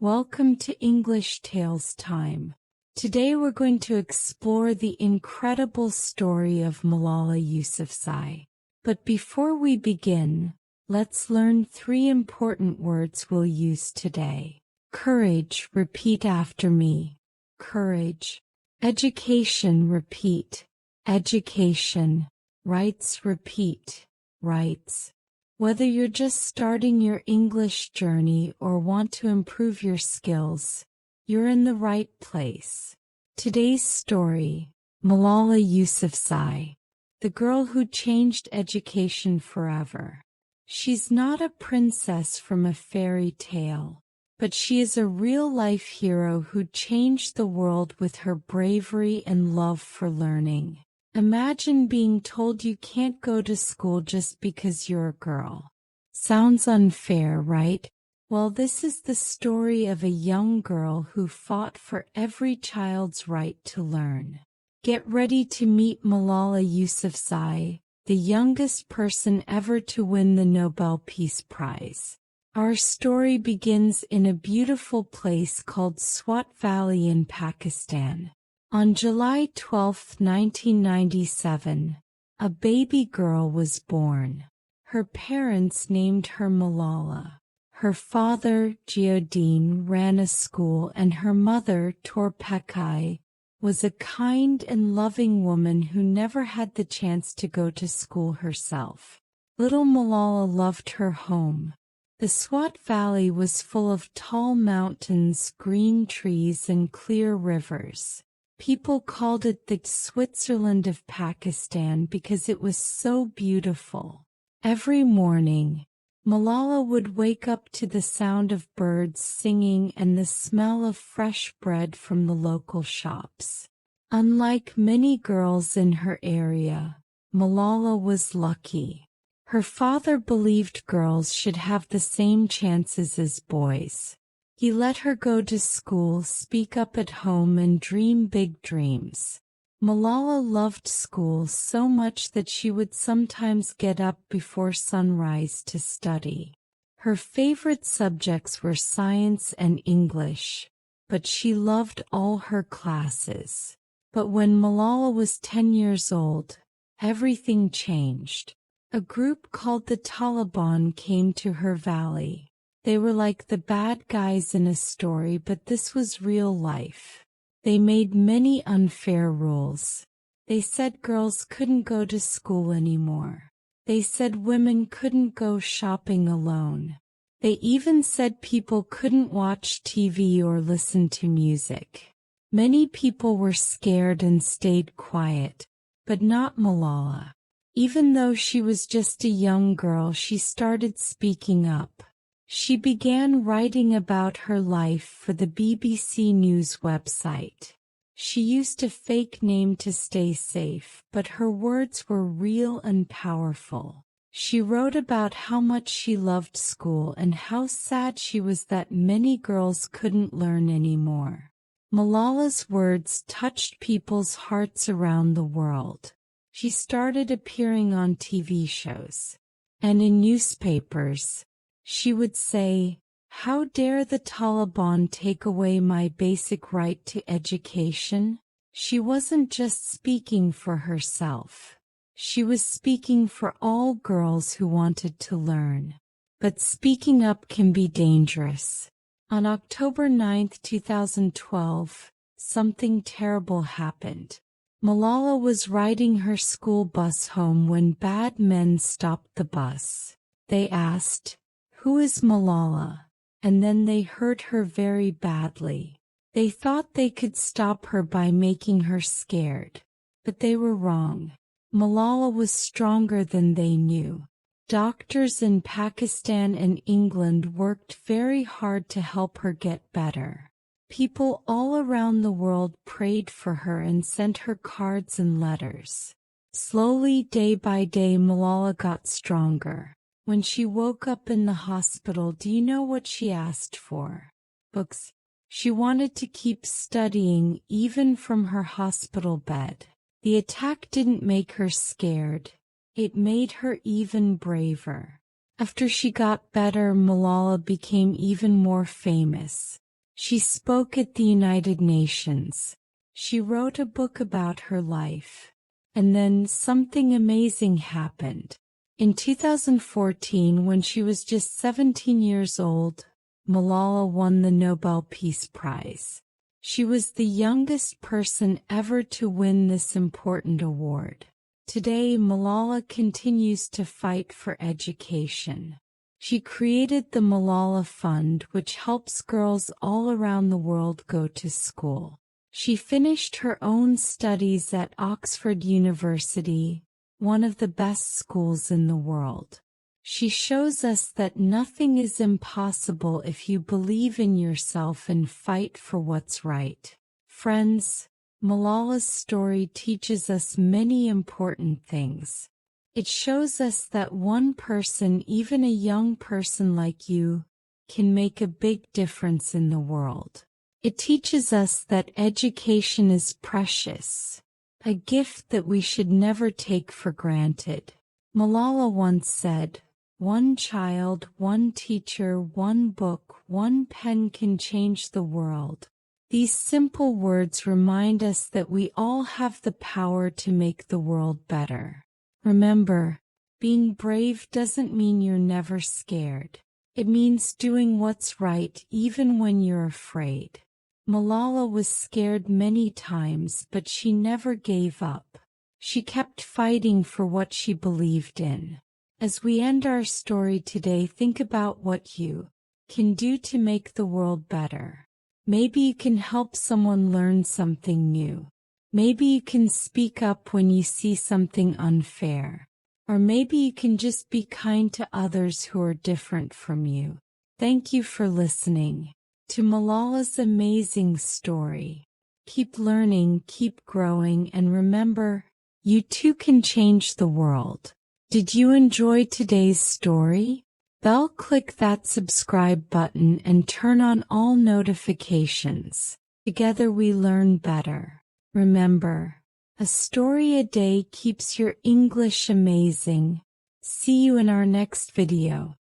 Welcome to English Tales Time. Today we're going to explore the incredible story of Malala Yousafzai. But before we begin, let's learn 3 important words we'll use today. Courage, repeat after me. Courage. Education, repeat. Education. Rights, repeat. Rights. Whether you're just starting your English journey or want to improve your skills, you're in the right place. Today's story, Malala Yousafzai, the girl who changed education forever. She's not a princess from a fairy tale, but she is a real-life hero who changed the world with her bravery and love for learning. Imagine being told you can't go to school just because you're a girl. Sounds unfair, right? Well, this is the story of a young girl who fought for every child's right to learn. Get ready to meet Malala Yousafzai, the youngest person ever to win the Nobel Peace Prize. Our story begins in a beautiful place called Swat Valley in Pakistan. On July 12, 1997, a baby girl was born. Her parents named her Malala. Her father, Geodine, ran a school, and her mother, Torpekai, was a kind and loving woman who never had the chance to go to school herself. Little Malala loved her home. The Swat Valley was full of tall mountains, green trees, and clear rivers. People called it the Switzerland of Pakistan because it was so beautiful. Every morning, Malala would wake up to the sound of birds singing and the smell of fresh bread from the local shops. Unlike many girls in her area, Malala was lucky. Her father believed girls should have the same chances as boys. He let her go to school, speak up at home, and dream big dreams. Malala loved school so much that she would sometimes get up before sunrise to study. Her favorite subjects were science and English, but she loved all her classes. But when Malala was 10 years old, everything changed. A group called the Taliban came to her valley. They were like the bad guys in a story, but this was real life. They made many unfair rules. They said girls couldn't go to school anymore. They said women couldn't go shopping alone. They even said people couldn't watch TV or listen to music. Many people were scared and stayed quiet, but not Malala. Even though she was just a young girl, she started speaking up. She began writing about her life for the BBC News website. She used a fake name to stay safe, but her words were real and powerful. She wrote about how much she loved school and how sad she was that many girls couldn't learn anymore. Malala's words touched people's hearts around the world. She started appearing on TV shows and in newspapers. She would say, "How dare the Taliban take away my basic right to education?" She wasn't just speaking for herself. She was speaking for all girls who wanted to learn. But speaking up can be dangerous. On October 9, 2012, something terrible happened. Malala was riding her school bus home when bad men stopped the bus. They asked, "Who is Malala?" And then they hurt her very badly. They thought they could stop her by making her scared. But they were wrong. Malala was stronger than they knew. Doctors in Pakistan and England worked very hard to help her get better. People all around the world prayed for her and sent her cards and letters. Slowly, day by day, Malala got stronger. When she woke up in the hospital, do you know what she asked for? Books. She wanted to keep studying even from her hospital bed. The attack didn't make her scared. It made her even braver. After she got better, Malala became even more famous. She spoke at the United Nations. She wrote a book about her life. And then something amazing happened. In 2014, when she was just 17 years old, Malala won the Nobel Peace Prize. She was the youngest person ever to win this important award. Today, Malala continues to fight for education. She created the Malala Fund, which helps girls all around the world go to school. She finished her own studies at Oxford University, one of the best schools in the world. She shows us that nothing is impossible if you believe in yourself and fight for what's right. Friends, Malala's story teaches us many important things. It shows us that one person, even a young person like you, can make a big difference in the world. It teaches us that education is precious, a gift that we should never take for granted. Malala once said, "One child, one teacher, one book, one pen can change the world." These simple words remind us that we all have the power to make the world better. Remember, being brave doesn't mean you're never scared. It means doing what's right even when you're afraid. Malala was scared many times, but she never gave up. She kept fighting for what she believed in. As we end our story today, think about what you can do to make the world better. Maybe you can help someone learn something new. Maybe you can speak up when you see something unfair. Or maybe you can just be kind to others who are different from you. Thank you for listening to Malala's amazing story. Keep learning, keep growing, and remember, you too can change the world. Did you enjoy today's story? Click that subscribe button and turn on all notifications. Together we learn better. Remember, a story a day keeps your English amazing. See you in our next video.